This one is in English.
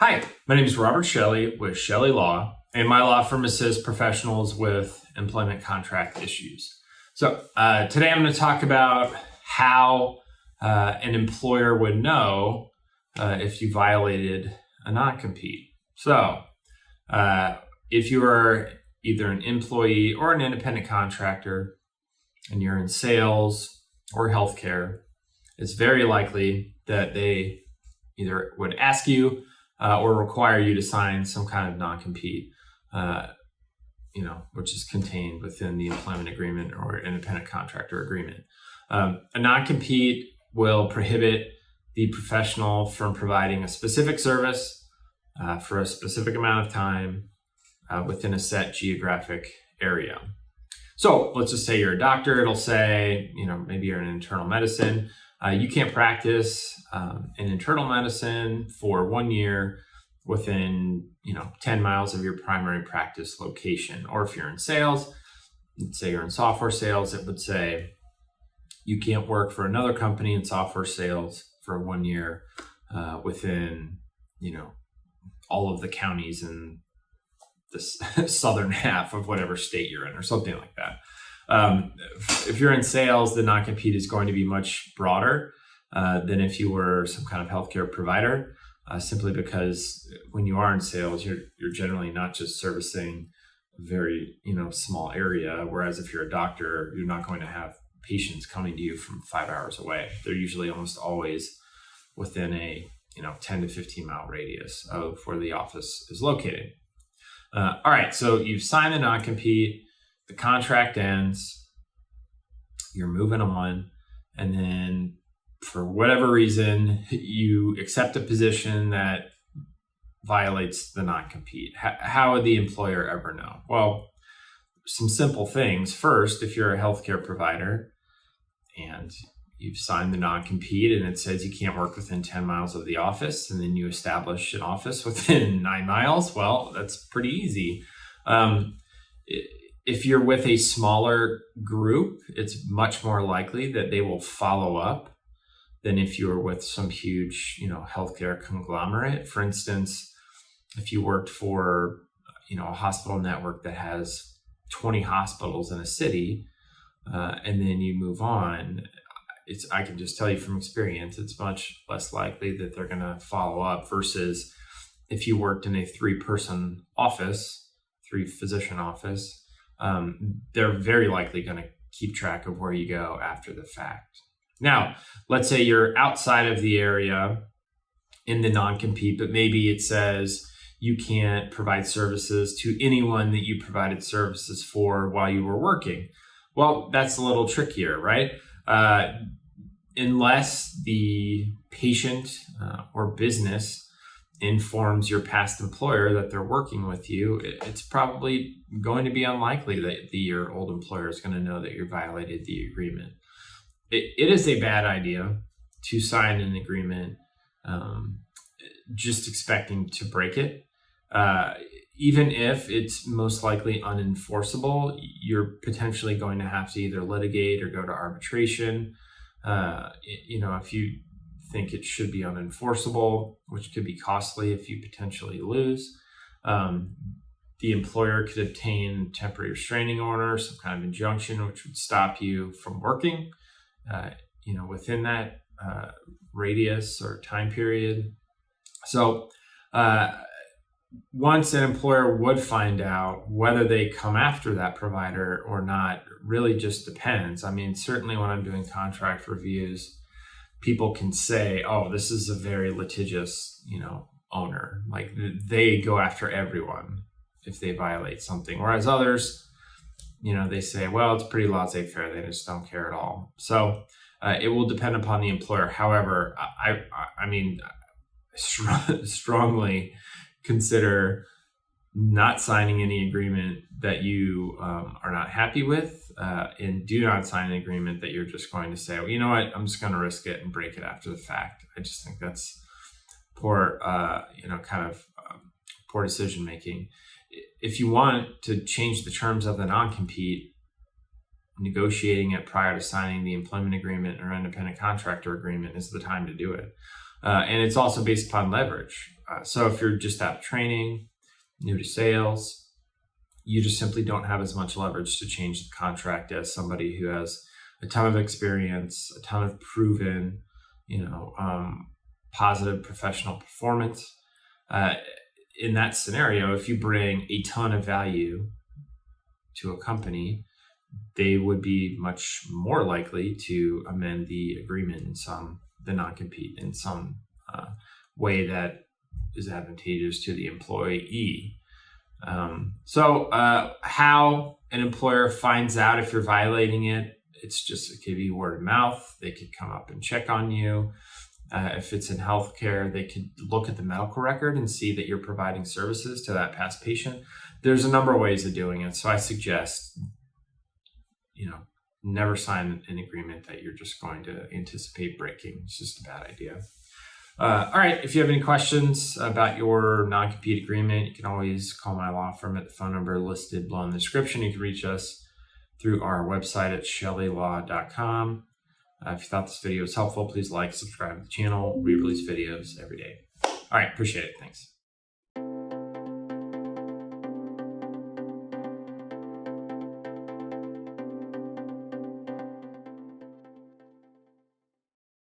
Hi, my name is Robert Chelle with Chelle Law, and my law firm assists professionals with employment contract issues. So today I'm going to talk about how an employer would know if you violated a non-compete. So if you are either an employee or an independent contractor and you're in sales or healthcare, it's very likely that they either would ask you or require you to sign some kind of non-compete, which is contained within the employment agreement or independent contractor agreement. A non-compete will prohibit the professional from providing a specific service for a specific amount of time within a set geographic area. So let's just say you're a doctor. It'll say, maybe you're in internal medicine. You can't practice in internal medicine for 1 year within, 10 miles of your primary practice location. Or if you're in sales, let's say you're in software sales, it would say you can't work for another company in software sales for 1 year within, all of the counties in the southern half of whatever state you're in or something like that. If you're in sales, the non-compete is going to be much broader than if you were some kind of healthcare provider, simply because when you are in sales, you're generally not just servicing a very small area. Whereas if you're a doctor, you're not going to have patients coming to you from 5 hours away. They're usually almost always within a 10 to 15 mile radius of where the office is located. All right, so you've signed the non-compete. The contract ends, you're moving on, and then for whatever reason, you accept a position that violates the non-compete. How would the employer ever know? Well, some simple things. First, if you're a healthcare provider and you've signed the non-compete and it says you can't work within 10 miles of the office, and then you establish an office within 9 miles, well, that's pretty easy. If you're with a smaller group, it's much more likely that they will follow up than if you were with some huge, healthcare conglomerate. For instance, if you worked for, a hospital network that has 20 hospitals in a city, and then you move on, I can just tell you from experience, it's much less likely that they're going to follow up versus if you worked in a 3-person office, 3-physician office. They're very likely going to keep track of where you go after the fact. Now, let's say you're outside of the area in the non-compete, but maybe it says you can't provide services to anyone that you provided services for while you were working. Well, that's a little trickier, right? Unless the patient or business informs your past employer that they're working with you, it's probably going to be unlikely that your old employer is going to know that you violated the agreement. It is a bad idea to sign an agreement just expecting to break it. Even if it's most likely unenforceable, you're potentially going to have to either litigate or go to arbitration. If you think it should be unenforceable, which could be costly if you potentially lose. The employer could obtain a temporary restraining order, some kind of injunction, which would stop you from working, within that radius or time period. So once an employer would find out, whether they come after that provider or not really just depends. I mean, certainly when I'm doing contract reviews, people can say, oh, this is a very litigious, owner. Like they go after everyone if they violate something. Whereas others, they say, well, it's pretty laissez-faire. They just don't care at all. So it will depend upon the employer. However, I mean, strongly consider not signing any agreement that you are not happy with, and do not sign an agreement that you're just going to say, well, you know what, I'm just going to risk it and break it after the fact. I just think that's poor, poor decision making. If you want to change the terms of the non-compete, negotiating it prior to signing the employment agreement or independent contractor agreement is the time to do it. And it's also based upon leverage. So if you're just out of training, new to sales, you just simply don't have as much leverage to change the contract as somebody who has a ton of experience, a ton of proven, positive professional performance. In that scenario, if you bring a ton of value to a company, they would be much more likely to amend the agreement the non-compete in some way that is advantageous to the employee. So how an employer finds out if you're violating it, it could be word of mouth. They could come up and check on you. If it's in healthcare, they could look at the medical record and see that you're providing services to that past patient. There's a number of ways of doing it. So I suggest, never sign an agreement that you're just going to anticipate breaking. It's just a bad idea. All right. If you have any questions about your non-compete agreement, you can always call my law firm at the phone number listed below in the description. You can reach us through our website at chellelaw.com. If you thought this video was helpful, please like, subscribe to the channel. We release videos every day. All right. Appreciate it. Thanks.